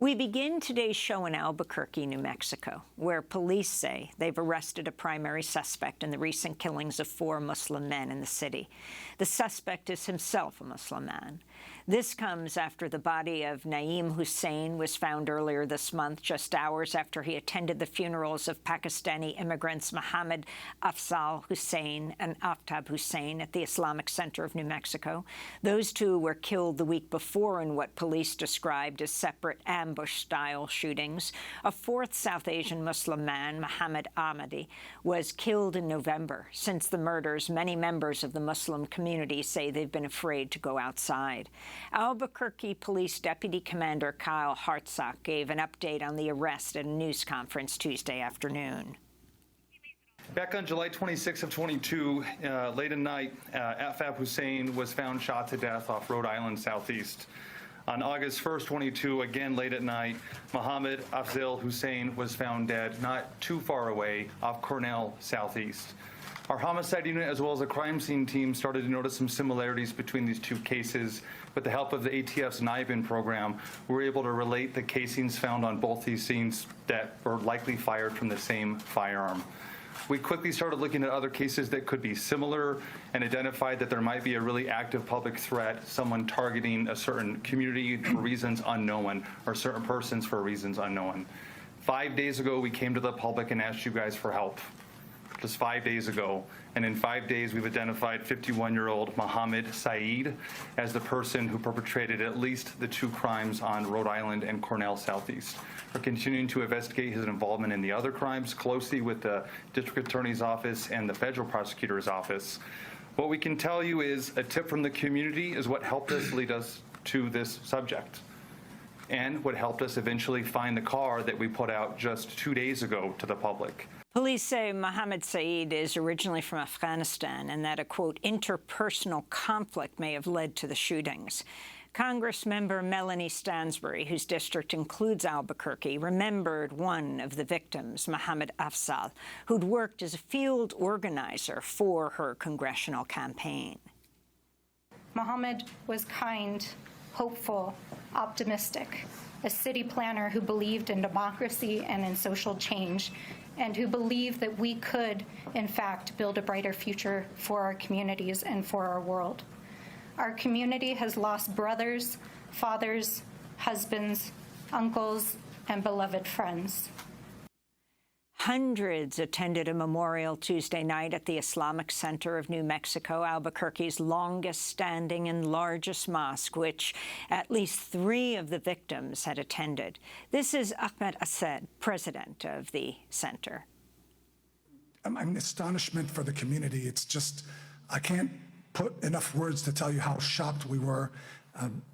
We begin today's show in Albuquerque, New Mexico, where police say they've arrested a primary suspect in the recent killings of 4 Muslim men in the city. The suspect is himself a Muslim man. This comes after the body of Naeem Hussein was found earlier this month, just hours after he attended the funerals of Pakistani immigrants Mohammad Afzaal Hussain and Aftab Hussein at the Islamic Center of New Mexico. Those 2 were killed the week before in what police described as separate ambush-style shootings. A 4th South Asian Muslim man, Muhammad Ahmadi, was killed in November. Since the murders, many members of the Muslim community say they've been afraid to go outside. Albuquerque Police Deputy Commander Kyle Hartsock gave an update on the arrest at a news conference Tuesday afternoon. Back on July 26th of 22, late at night, Aftab Hussein was found shot to death off Rhode Island Southeast. On August 1st, 22, again late at night, Mohammed Afzaal Hussain was found dead not too far away off Cornell Southeast. Our homicide unit, as well as a crime scene team, started to notice some similarities between these 2 cases. With the help of the ATF's Naeem program, we were able to relate the casings found on both these scenes that were likely fired from the same firearm. We quickly started looking at other cases that could be similar and identified that there might be a really active public threat, someone targeting a certain community for reasons unknown or certain persons for reasons unknown. 5 days ago, we came to the public and asked you guys for help. Just 5 days ago. And in 5 days, we've identified 51-year-old Muhammad Syed as the person who perpetrated at least the 2 crimes on Rhode Island and Cornell Southeast. We're continuing to investigate his involvement in the other crimes closely with the District Attorney's Office and the Federal Prosecutor's Office. What we can tell you is a tip from the community is what helped us lead us to this subject, and what helped us eventually find the car that we put out just 2 days ago to the public. Police say Muhammad Syed is originally from Afghanistan and that a, quote, interpersonal conflict may have led to the shootings. Congressmember Melanie Stansbury, whose district includes Albuquerque, remembered one of the victims, Mohammed Afzaal, who'd worked as a field organizer for her congressional campaign. Mohammed was kind, hopeful, optimistic, a city planner who believed in democracy and in social change, and who believed that we could, in fact, build a brighter future for our communities and for our world. Our community has lost brothers, fathers, husbands, uncles, and beloved friends. Hundreds attended a memorial Tuesday night at the Islamic Center of New Mexico, Albuquerque's longest-standing and largest mosque, which at least 3 of the victims had attended. This is Muhammad Syed, president of the center. I'm astonishment for the community. It's just, I can't put enough words to tell you how shocked we were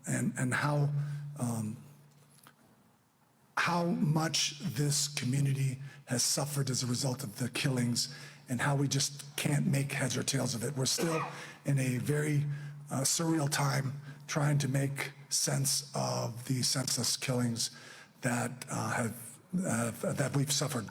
and how much this community has suffered as a result of the killings, and how we just can't make heads or tails of it. We're still in a very surreal time trying to make sense of the senseless killings that that we've suffered.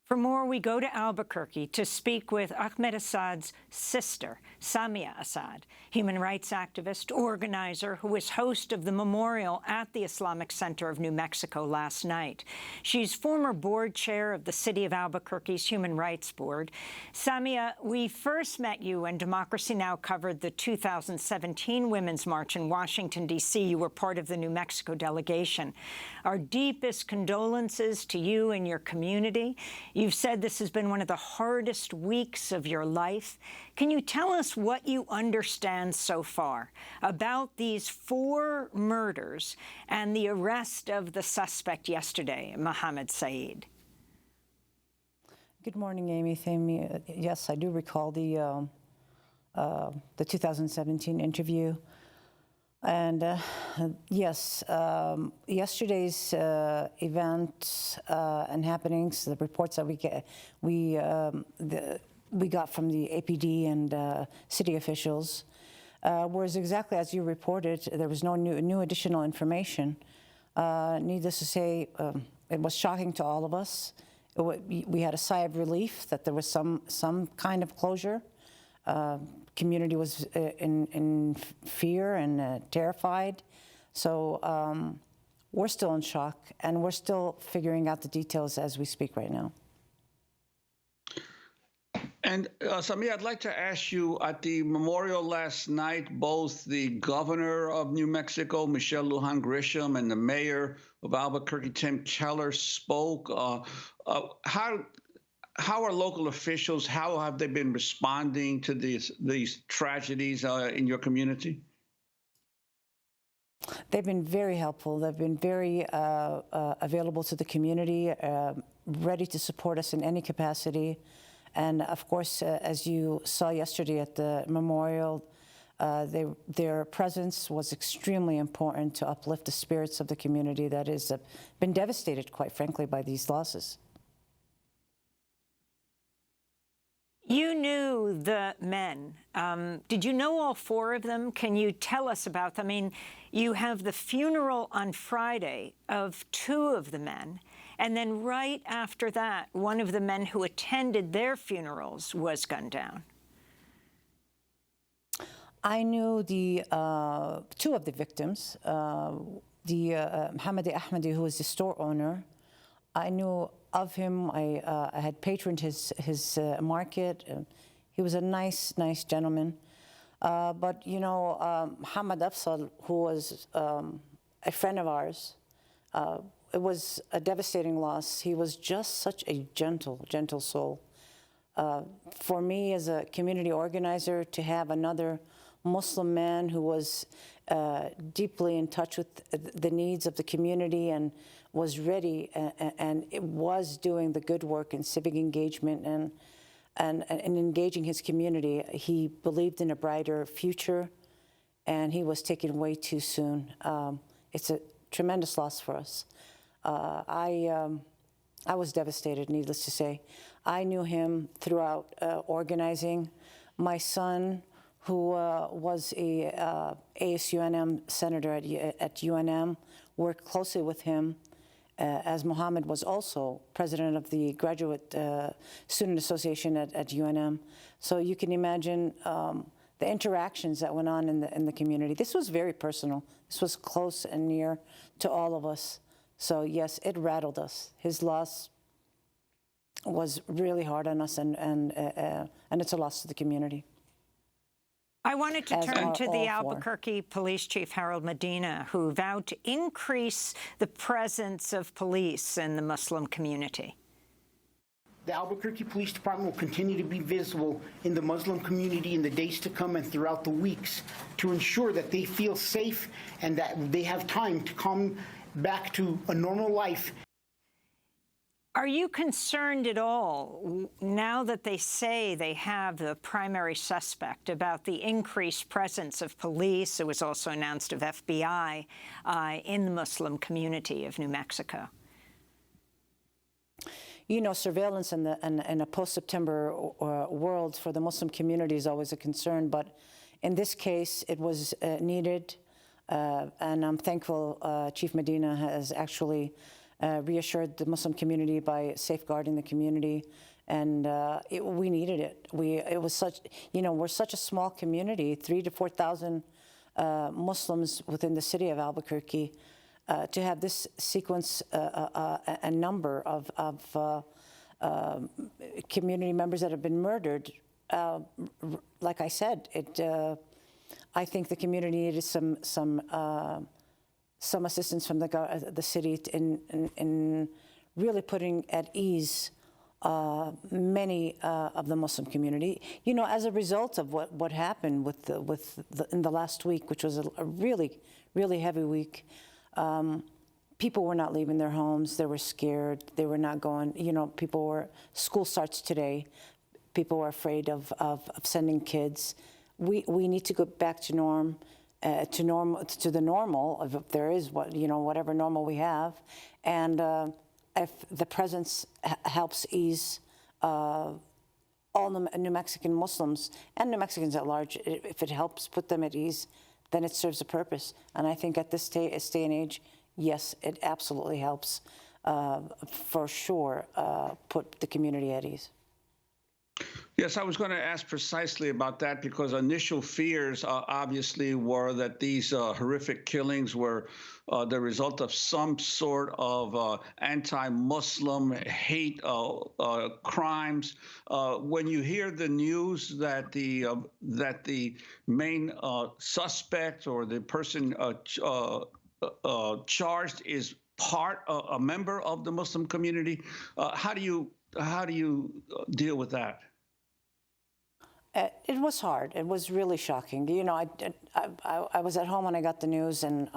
For more, we go to Albuquerque to speak with Ahmed Assad's sister, Samia Assed, human rights activist, organizer, who was host of the memorial at the Islamic Center of New Mexico last night. She's former board chair of the City of Albuquerque's Human Rights Board. Samia, we first met you when Democracy Now! Covered the 2017 Women's March in Washington, D.C. You were part of the New Mexico delegation. Our deepest condolences to you and your community. You've said this has been one of the hardest weeks of your life. Can you tell us what you understand so far about these 4 murders and the arrest of the suspect yesterday, Muhammad Syed? Good morning, Amy. Yes, I do recall the 2017 interview. And yes, yesterday's events and happenings, the reports that we got from the APD and city officials, was exactly as you reported. There was no new additional information. Needless to say, it was shocking to all of us. We had a sigh of relief that there was some kind of closure. Community was in fear and terrified. So we're still in shock, and we're still figuring out the details as we speak right now. And Samia, I'd like to ask you, at the memorial last night, both the governor of New Mexico, Michelle Lujan Grisham, and the mayor of Albuquerque, Tim Keller, spoke. How are local officials, how have they been responding to these tragedies in your community? They've been very helpful. They've been very available to the community, ready to support us in any capacity. And of course, as you saw yesterday at the memorial, their presence was extremely important to uplift the spirits of the community that has been devastated, quite frankly, by these losses. You knew the men. Did you know all four of them? Can you tell us about them? I mean, you have the funeral on Friday of two of the men, and then right after that, one of the men who attended their funerals was gunned down. I knew the two of the victims, Muhammad Ahmadi, who was the store owner. I knew of him. I had patroned his market. He was a nice gentleman. But, you know, Mohammad Afzaal, who was a friend of ours, it was a devastating loss. He was just such a gentle soul. For me, as a community organizer, to have another Muslim man who was deeply in touch with the needs of the community and was ready and it was doing the good work in civic engagement and engaging his community. He believed in a brighter future, and he was taken way too soon. It's a tremendous loss for us. I was devastated, needless to say. I knew him throughout organizing. My son, who was a ASUNM senator at UNM, worked closely with him, as Mohammed was also president of the Graduate Student Association at UNM. So you can imagine the interactions that went on in the community. This was very personal. This was close and near to all of us. So yes, it rattled us. His loss was really hard on us, and it's a loss to the community. I wanted to turn to the Albuquerque Police Chief, Harold Medina, who vowed to increase the presence of police in the Muslim community. The Albuquerque Police Department will continue to be visible in the Muslim community in the days to come and throughout the weeks to ensure that they feel safe and that they have time to come back to a normal life. Are you concerned at all, now that they say they have the primary suspect, about the increased presence of police? It was also announced of FBI in the Muslim community of New Mexico. You know, surveillance in a post-September world for the Muslim community is always a concern, but in this case, it was needed, and I'm thankful Chief Medina has actually reassured the Muslim community by safeguarding the community, and we needed it. It was such, you know, we're such a small community, 3,000 to 4,000 Muslims within the city of Albuquerque. To have this sequence, a number of community members that have been murdered, like I said, I think the community needed some assistance from the city in really putting at ease many of the Muslim community. You know, as a result of what happened in the last week, which was a really heavy week. People were not leaving their homes. They were scared. They were not going. You know, school starts today. People were afraid of sending kids. We need to go back to to the normal, if there is whatever normal we have, and if the presence helps ease all New Mexican Muslims and New Mexicans at large, if it helps put them at ease, then it serves a purpose. And I think at this day and age, yes, it absolutely helps, for sure, put the community at ease. Yes, I was going to ask precisely about that because initial fears obviously were that these horrific killings were the result of some sort of anti-Muslim hate crimes. When you hear the news that the main suspect or the person charged is a member of the Muslim community, how do you deal with that? It was hard. It was really shocking. You know, I was at home when I got the news, and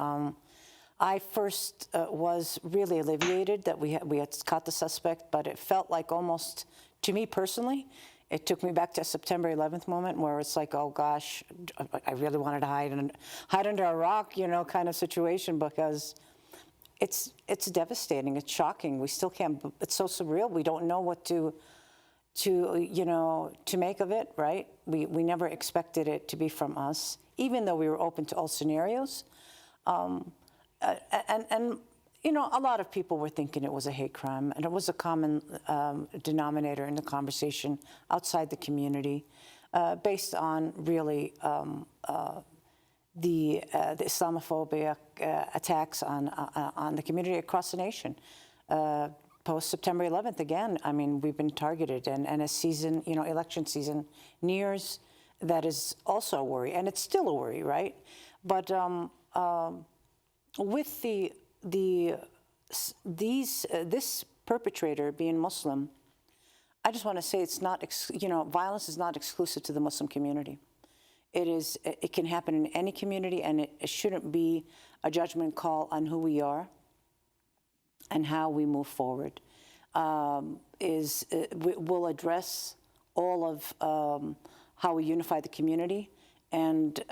I first was really alleviated that we had caught the suspect, but it felt like almost, to me personally, it took me back to a September 11th moment where it's like, oh gosh, I really wanted to hide under a rock, you know, kind of situation, because it's devastating. It's shocking. We still can't. It's so surreal. We don't know what to make of it, right? We never expected it to be from us, even though we were open to all scenarios. And you know, a lot of people were thinking it was a hate crime, and it was a common denominator in the conversation outside the community, based on really the Islamophobic attacks on the community across the nation. Post-September 11th, again, I mean, we've been targeted, and as season, you know, election season nears, that is also a worry, and it's still a worry, right? But with this perpetrator being Muslim, I just want to say it's not, you know, violence is not exclusive to the Muslim community. It can happen in any community, and it shouldn't be a judgment call on who we are and how we move forward. We'll address all of how we unify the community, and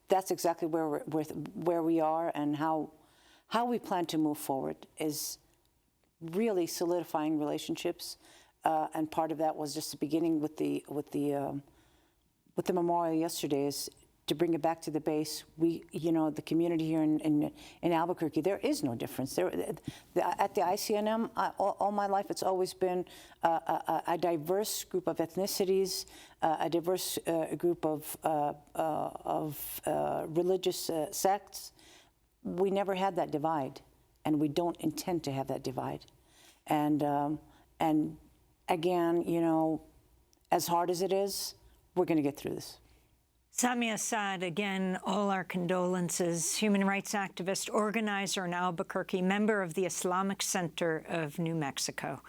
that's exactly where we are, and how we plan to move forward is really solidifying relationships, and part of that was just the beginning with the memorial yesterday, is to bring it back to the base. You know, the community here in Albuquerque, there is no difference. At the ICNM, all my life, it's always been a diverse group of ethnicities, a diverse group of religious sects. We never had that divide, and we don't intend to have that divide. And again, you know, as hard as it is, we're going to get through this. Samia Assed, again, all our condolences. Human rights activist, organizer in Albuquerque, member of the Islamic Center of New Mexico.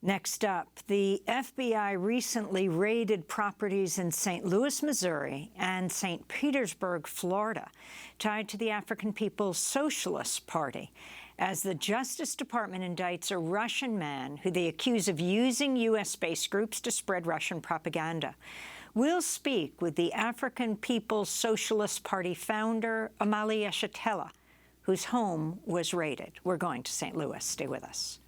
Next up, the FBI recently raided properties in St. Louis, Missouri, and St. Petersburg, Florida, tied to the African People's Socialist Party, as the Justice Department indicts a Russian man who they accuse of using U.S.-based groups to spread Russian propaganda. We'll speak with the African People's Socialist Party founder, Omali Yeshitela, whose home was raided. We're going to St. Louis. Stay with us.